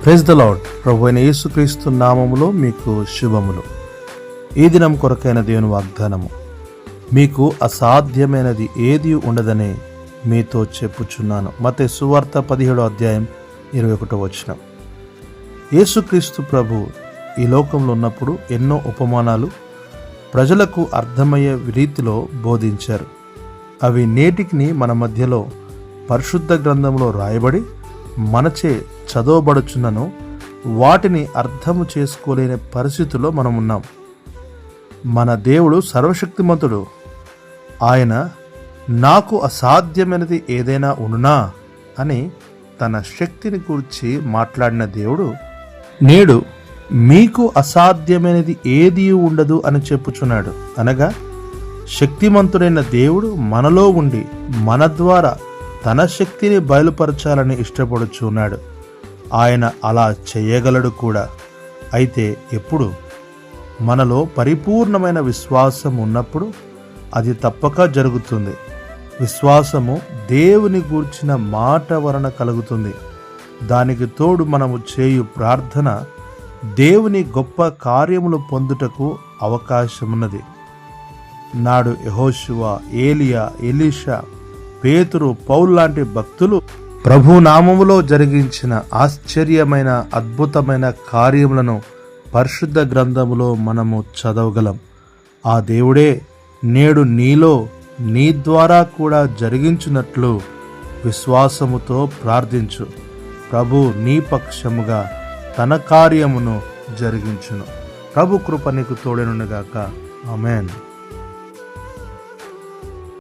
Praise the lord. ప్రభు అయిన యేసుక్రీస్తు నామములో మీకు శుభములు. ఈ దినం కొరకైన దేవుని వాగ్దానము, మీకు అసాధ్యమైనది ఏది ఉండదని మీతో చెప్పుచున్నాను. మత్తయి సువార్త 17:21. యేసుక్రీస్తు ప్రభు ఈ లోకంలో ఉన్నప్పుడు ఎన్నో ఉపమానాలు ప్రజలకు అర్థమయ్యే రీతిలో బోధించారు. అవి నేటికి మన మధ్యలో పరిశుద్ధ గ్రంథంలో రాయబడి మనచే చదవబడుచున్నను వాటిని అర్థము చేసుకోలేని పరిస్థితుల్లో మనం ఉన్నాం. మన దేవుడు సర్వశక్తిమంతుడు. ఆయన నాకు అసాధ్యమైనది ఏదైనా ఉండునా అని తన శక్తిని గురించి మాట్లాడిన దేవుడు నేడు మీకు అసాధ్యమైనది ఏదీ ఉండదు అని చెప్పుచున్నాడు. అనగా శక్తిమంతుడైన దేవుడు మనలో ఉండి మన ద్వారా తన శక్తిని బయలుపరచాలని ఇష్టపడుచున్నాడు. ఆయన అలా చేయగలడు కూడా. అయితే ఎప్పుడు మనలో పరిపూర్ణమైన విశ్వాసం ఉన్నప్పుడు అది తప్పక జరుగుతుంది. విశ్వాసము దేవుని గూర్చిన మాట వలన కలుగుతుంది. దానికి తోడు మనము చేయు ప్రార్థన దేవుని గొప్ప కార్యములు పొందుటకు అవకాశమున్నది. నాడు యెహోషువ, ఏలియా, ఎలీషా, పేతురు, పౌలు లాంటి భక్తులు ప్రభు నామములో జరిగించిన ఆశ్చర్యమైన అద్భుతమైన కార్యములను పరిశుద్ధ గ్రంథములో మనము చదవగలం. ఆ దేవుడే నేడు నీలో నీ ద్వారా కూడా జరిగించున్నట్లు విశ్వాసముతో ప్రార్థించు. ప్రభు నీ పక్షముగా తన కార్యమును జరిగించును. ప్రభు కృప నీకు తోడెనుగాక. ఆమేన్.